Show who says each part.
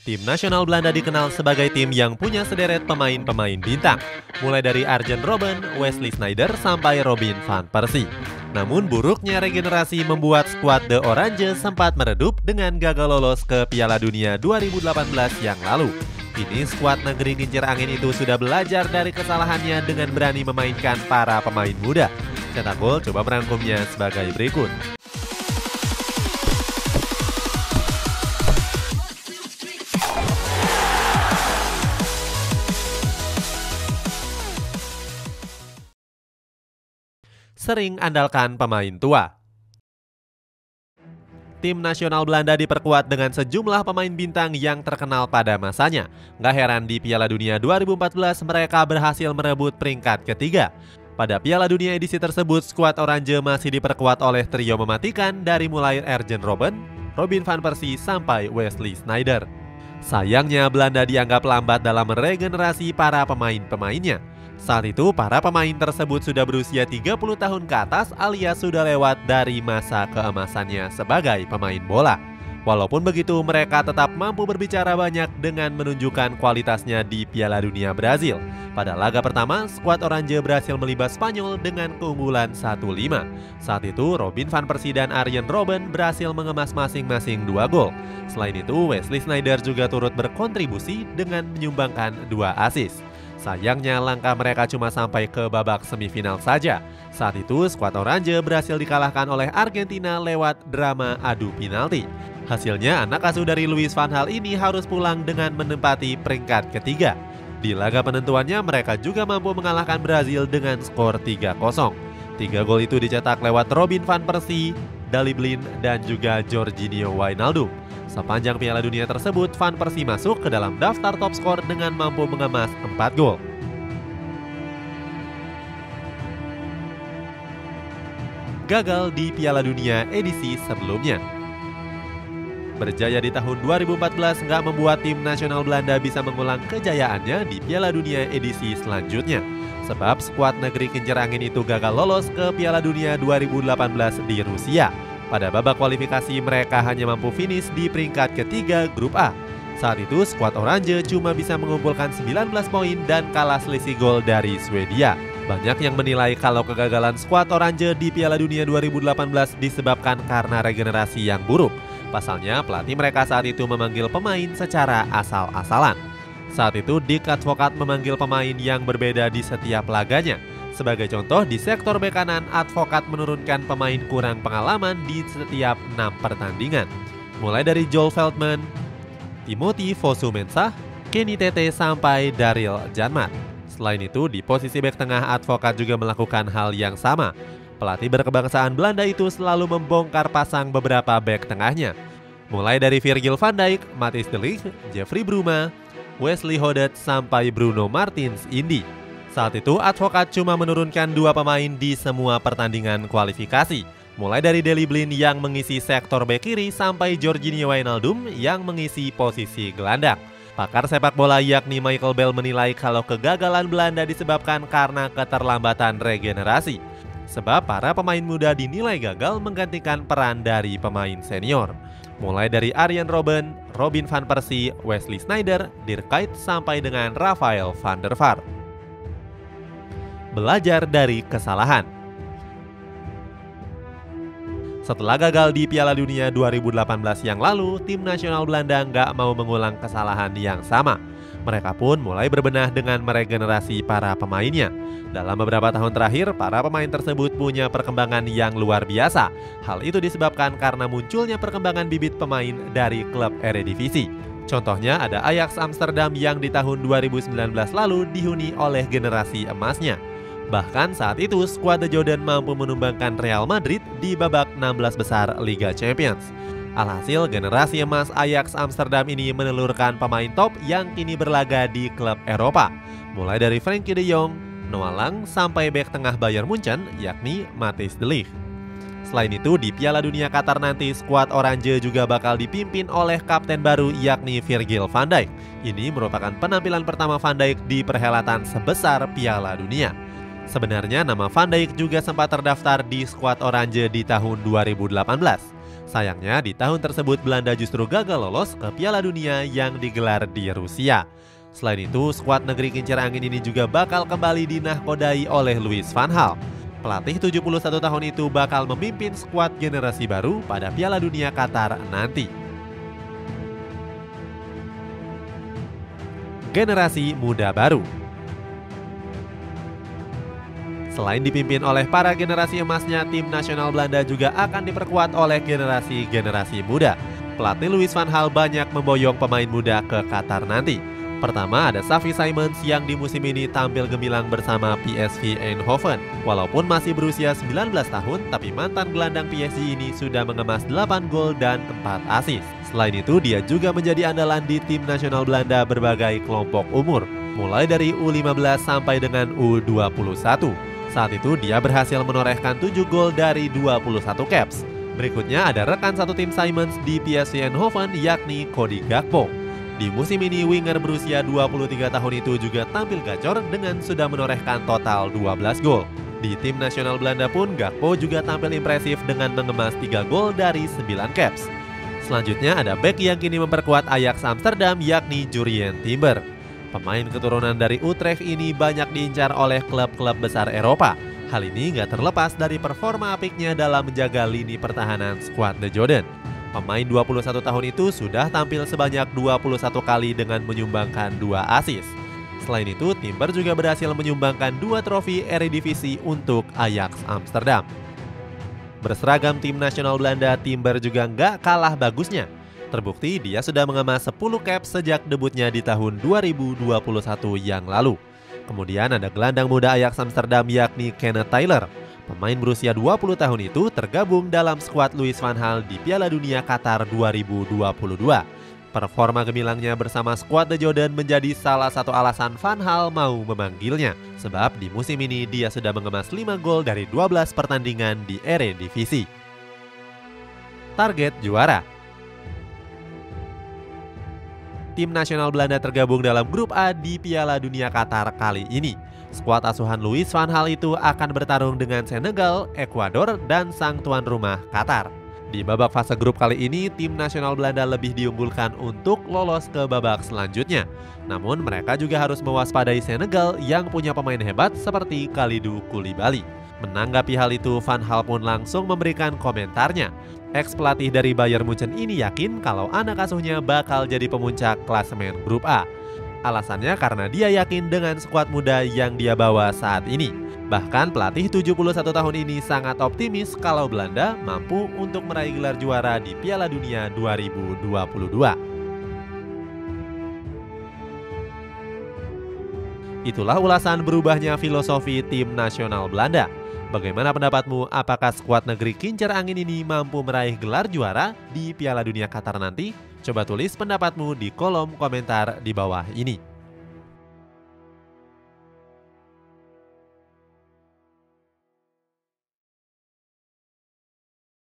Speaker 1: Tim nasional Belanda dikenal sebagai tim yang punya sederet pemain-pemain bintang, mulai dari Arjen Robben, Wesley Sneijder, sampai Robin van Persie. Namun buruknya regenerasi membuat skuad The Orange sempat meredup dengan gagal lolos ke Piala Dunia 2018 yang lalu. Kini skuad negeri kincir angin itu sudah belajar dari kesalahannya dengan berani memainkan para pemain muda. Cetak Gol coba merangkumnya sebagai berikut. Sering andalkan pemain tua. Tim nasional Belanda diperkuat dengan sejumlah pemain bintang yang terkenal pada masanya. Gak heran di Piala Dunia 2014 mereka berhasil merebut peringkat ketiga. Pada Piala Dunia edisi tersebut, skuad Oranje masih diperkuat oleh trio mematikan dari mulai Arjen Robben, Robin van Persie, sampai Wesley Sneijder. Sayangnya Belanda dianggap lambat dalam meregenerasi para pemain-pemainnya. Saat itu para pemain tersebut sudah berusia 30 tahun ke atas alias sudah lewat dari masa keemasannya sebagai pemain bola. Walaupun begitu mereka tetap mampu berbicara banyak dengan menunjukkan kualitasnya di Piala Dunia Brazil. Pada laga pertama, skuad Oranje berhasil melibas Spanyol dengan keunggulan 1-5. Saat itu Robin van Persie dan Arjen Robben berhasil mengemas masing-masing 2 gol. Selain itu Wesley Sneijder juga turut berkontribusi dengan menyumbangkan 2 assist. Sayangnya langkah mereka cuma sampai ke babak semifinal saja. Saat itu skuad Oranje berhasil dikalahkan oleh Argentina lewat drama adu penalti. Hasilnya anak asuh dari Louis van Gaal ini harus pulang dengan menempati peringkat ketiga. Di laga penentuannya mereka juga mampu mengalahkan Brazil dengan skor 3-0. 3 gol itu dicetak lewat Robin van Persie, Daley Blind, dan juga Georginio Wijnaldum. Sepanjang Piala Dunia tersebut, Van Persie masuk ke dalam daftar top skor dengan mampu mengemas 4 gol. Gagal di Piala Dunia edisi sebelumnya. Berjaya di tahun 2014 nggak membuat tim nasional Belanda bisa mengulang kejayaannya di Piala Dunia edisi selanjutnya. Sebab skuad negeri kincir angin itu gagal lolos ke Piala Dunia 2018 di Rusia. Pada babak kualifikasi mereka hanya mampu finish di peringkat ketiga grup A. Saat itu skuad Oranje cuma bisa mengumpulkan 19 poin dan kalah selisih gol dari Swedia. Banyak yang menilai kalau kegagalan skuad Oranje di Piala Dunia 2018 disebabkan karena regenerasi yang buruk. Pasalnya pelatih mereka saat itu memanggil pemain secara asal-asalan. Saat itu Dick Advocaat memanggil pemain yang berbeda di setiap laganya. Sebagai contoh, di sektor bek kanan, Advocaat menurunkan pemain kurang pengalaman di setiap 6 pertandingan. Mulai dari Joel Veldman, Timothy Fosu-Mensah, Kenny Tete, sampai Daryl Janmaat. Selain itu, di posisi bek tengah, Advocaat juga melakukan hal yang sama. Pelatih berkebangsaan Belanda itu selalu membongkar pasang beberapa bek tengahnya. Mulai dari Virgil van Dijk, Matthijs de Ligt, Jeffrey Bruma, Wesley Hoedt, sampai Bruno Martins Indy. Saat itu Advocaat cuma menurunkan 2 pemain di semua pertandingan kualifikasi. Mulai dari Daley Blind yang mengisi sektor bek kiri sampai Georginio Wijnaldum yang mengisi posisi gelandang. Pakar sepak bola yakni Michael Bell menilai kalau kegagalan Belanda disebabkan karena keterlambatan regenerasi. Sebab para pemain muda dinilai gagal menggantikan peran dari pemain senior. Mulai dari Arjen Robben, Robin van Persie, Wesley Sneijder, Dirk Kuyt, sampai dengan Rafael van der Vaart. Belajar dari kesalahan. Setelah gagal di Piala Dunia 2018 yang lalu, tim nasional Belanda nggak mau mengulang kesalahan yang sama. Mereka pun mulai berbenah dengan meregenerasi para pemainnya. Dalam beberapa tahun terakhir, para pemain tersebut punya perkembangan yang luar biasa. Hal itu disebabkan karena munculnya perkembangan bibit pemain dari klub Eredivisie. Contohnya ada Ajax Amsterdam yang di tahun 2019 lalu dihuni oleh generasi emasnya. Bahkan saat itu skuad The Jordaan mampu menumbangkan Real Madrid di babak 16 besar Liga Champions. Alhasil generasi emas Ajax Amsterdam ini menelurkan pemain top yang kini berlaga di klub Eropa. Mulai dari Frenkie de Jong, Noah Lang, sampai bek tengah Bayern Munchen yakni Matthijs de Ligt. Selain itu di Piala Dunia Qatar nanti skuad Oranje juga bakal dipimpin oleh kapten baru yakni Virgil van Dijk. Ini merupakan penampilan pertama Van Dijk di perhelatan sebesar Piala Dunia. Sebenarnya nama Van Dijk juga sempat terdaftar di skuad Oranje di tahun 2018. Sayangnya di tahun tersebut Belanda justru gagal lolos ke Piala Dunia yang digelar di Rusia. Selain itu, skuad negeri kincir angin ini juga bakal kembali dinahkodai oleh Louis van Gaal. Pelatih 71 tahun itu bakal memimpin skuad generasi baru pada Piala Dunia Qatar nanti. Generasi muda baru. Selain dipimpin oleh para generasi emasnya, tim nasional Belanda juga akan diperkuat oleh generasi-generasi muda. Pelatih Louis van Gaal banyak memboyong pemain muda ke Qatar nanti. Pertama ada Xavi Simons yang di musim ini tampil gemilang bersama PSV Eindhoven. Walaupun masih berusia 19 tahun, tapi mantan gelandang PSG ini sudah mengemas 8 gol dan 4 assist. Selain itu, dia juga menjadi andalan di tim nasional Belanda berbagai kelompok umur, mulai dari U15 sampai dengan U21. Saat itu dia berhasil menorehkan 7 gol dari 21 caps. Berikutnya ada rekan satu tim Simons di PSV Eindhoven yakni Cody Gakpo. Di musim ini winger berusia 23 tahun itu juga tampil gacor dengan sudah menorehkan total 12 gol. Di tim nasional Belanda pun Gakpo juga tampil impresif dengan mengemas 3 gol dari 9 caps. Selanjutnya ada bek yang kini memperkuat Ajax Amsterdam yakni Jurrien Timber. Pemain keturunan dari Utrecht ini banyak diincar oleh klub-klub besar Eropa. Hal ini nggak terlepas dari performa apiknya dalam menjaga lini pertahanan skuad The Jordan. Pemain 21 tahun itu sudah tampil sebanyak 21 kali dengan menyumbangkan 2 assist. Selain itu, Timber juga berhasil menyumbangkan 2 trofi Eredivisie untuk Ajax Amsterdam. Berseragam tim nasional Belanda, Timber juga nggak kalah bagusnya. Terbukti dia sudah mengemas 10 caps sejak debutnya di tahun 2021 yang lalu. Kemudian ada gelandang muda Ajax Amsterdam yakni Kenneth Taylor. Pemain berusia 20 tahun itu tergabung dalam skuad Louis van Gaal di Piala Dunia Qatar 2022. Performa gemilangnya bersama skuad The Jordan menjadi salah satu alasan Van Gaal mau memanggilnya. Sebab di musim ini dia sudah mengemas 5 gol dari 12 pertandingan di Eredivisie. Target juara. Tim nasional Belanda tergabung dalam grup A di Piala Dunia Qatar kali ini. Skuad asuhan Louis van Gaal itu akan bertarung dengan Senegal, Ekuador, dan sang tuan rumah Qatar. Di babak fase grup kali ini, tim nasional Belanda lebih diunggulkan untuk lolos ke babak selanjutnya. Namun mereka juga harus mewaspadai Senegal yang punya pemain hebat seperti Kalidou Koulibaly. Menanggapi hal itu, Van Gaal pun langsung memberikan komentarnya. Ex-pelatih dari Bayern Munchen ini yakin kalau anak asuhnya bakal jadi pemuncak klasemen grup A. Alasannya karena dia yakin dengan skuad muda yang dia bawa saat ini. Bahkan pelatih 71 tahun ini sangat optimis kalau Belanda mampu untuk meraih gelar juara di Piala Dunia 2022. Itulah ulasan berubahnya filosofi tim nasional Belanda. Bagaimana pendapatmu? Apakah skuad negeri kincir angin ini mampu meraih gelar juara di Piala Dunia Qatar nanti? Coba tulis pendapatmu di kolom komentar di bawah ini.